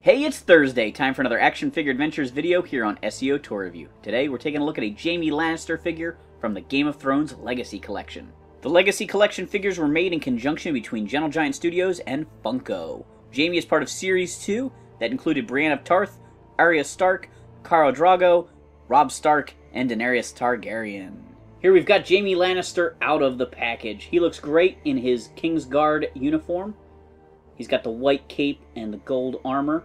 Hey, it's Thursday, time for another Action Figure Adventures video here on SEO Tour Review. Today we're taking a look at a Jamie Lannister figure from the Game of Thrones Legacy Collection. The Legacy Collection figures were made in conjunction between Gentle Giant Studios and Funko. Jamie is part of Series 2 that included Brienne of Tarth, Arya Stark, Khal Drogo, Robb Stark, and Daenerys Targaryen. Here we've got Jamie Lannister out of the package. He looks great in his Kingsguard uniform. He's got the white cape and the gold armor.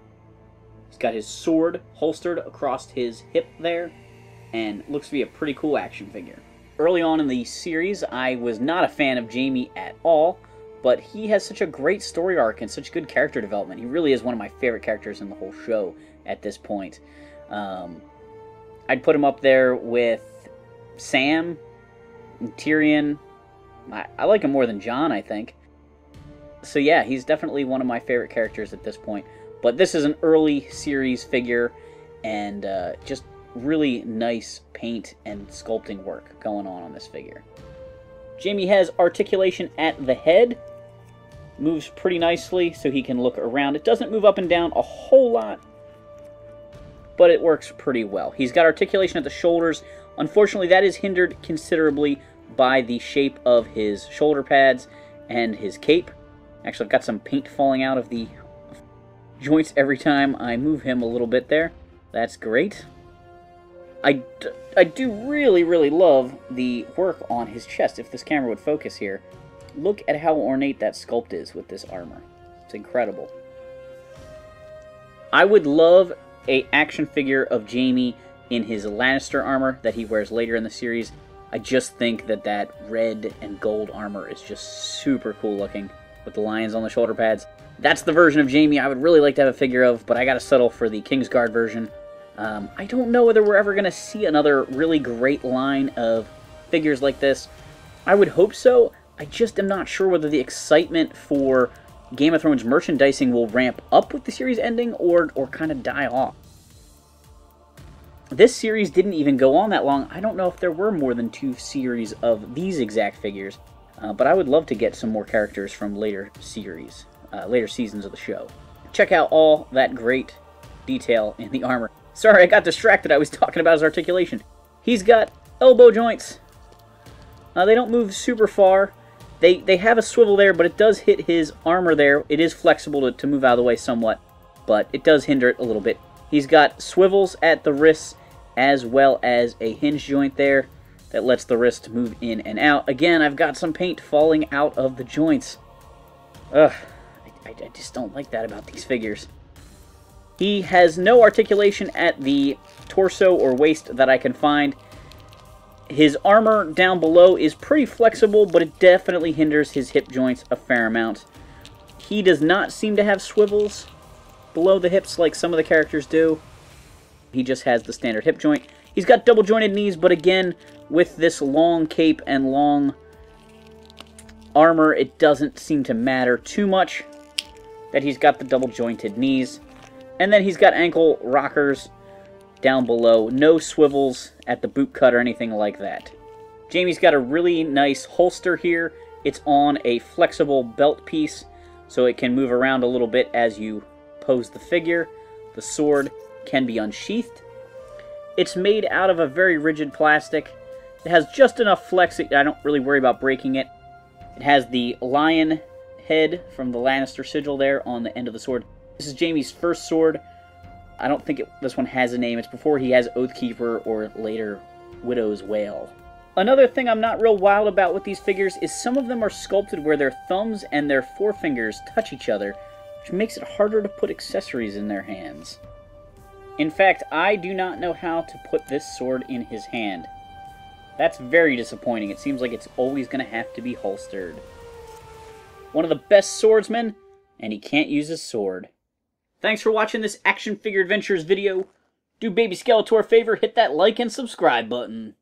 He's got his sword holstered across his hip there, and looks to be a pretty cool action figure. Early on in the series, I was not a fan of Jamie at all, but he has such a great story arc and such good character development. He really is one of my favorite characters in the whole show at this point. I'd put him up there with Sam, and Tyrion. I like him more than Jon, I think. So yeah, he's definitely one of my favorite characters at this point. But this is an early series figure, and just really nice paint and sculpting work going on this figure. Jamie has articulation at the head. Moves pretty nicely so he can look around. It doesn't move up and down a whole lot, but it works pretty well. He's got articulation at the shoulders. Unfortunately, that is hindered considerably by the shape of his shoulder pads and his cape. Actually, I've got some paint falling out of the joints every time I move him a little bit there. That's great. I do really love the work on his chest. If this camera would focus here, look at how ornate that sculpt is with this armor. It's incredible. I would love an action figure of Jamie in his Lannister armor that he wears later in the series. I just think that red and gold armor is just super cool looking with the lions on the shoulder pads. That's the version of Jamie I would really like to have a figure of, but I gotta settle for the Kingsguard version. I don't know whether we're ever gonna see another really great line of figures like this. I would hope so. I just am not sure whether the excitement for Game of Thrones merchandising will ramp up with the series ending or kind of die off. This series didn't even go on that long. I don't know if there were more than 2 series of these exact figures, but I would love to get some more characters from later series. Later seasons of the show. Check out all that great detail in the armor. Sorry, I got distracted. I was talking about his articulation. He's got elbow joints. They don't move super far. They have a swivel there, but it does hit his armor there. It is flexible to move out of the way somewhat, but it does hinder it a little bit. He's got swivels at the wrists as well as a hinge joint there that lets the wrist move in and out. Again, I've got some paint falling out of the joints. Ugh. I just don't like that about these figures. He has no articulation at the torso or waist that I can find. His armor down below is pretty flexible, but it definitely hinders his hip joints a fair amount. He does not seem to have swivels below the hips like some of the characters do. He just has the standard hip joint. He's got double jointed knees, but again, with this long cape and long armor, it doesn't seem to matter too much that he's got the double jointed knees. And then he's got ankle rockers down below. No swivels at the boot cut or anything like that. Jamie's got a really nice holster here. It's on a flexible belt piece, so it can move around a little bit as you pose the figure. The sword can be unsheathed. It's made out of a very rigid plastic. It has just enough flex that I don't really worry about breaking it. It has the lion head from the Lannister sigil there on the end of the sword. This is Jamie's first sword. I don't think this one has a name. It's before he has Oathkeeper or later Widow's Wail. Another thing I'm not real wild about with these figures is some of them are sculpted where their thumbs and their forefingers touch each other, which makes it harder to put accessories in their hands. In fact, I do not know how to put this sword in his hand. That's very disappointing. It seems like it's always going to have to be holstered. One of the best swordsmen, and he can't use his sword. Thanks for watching this Action Figure Adventures video. Do Baby Skeletor a favor, hit that like and subscribe button.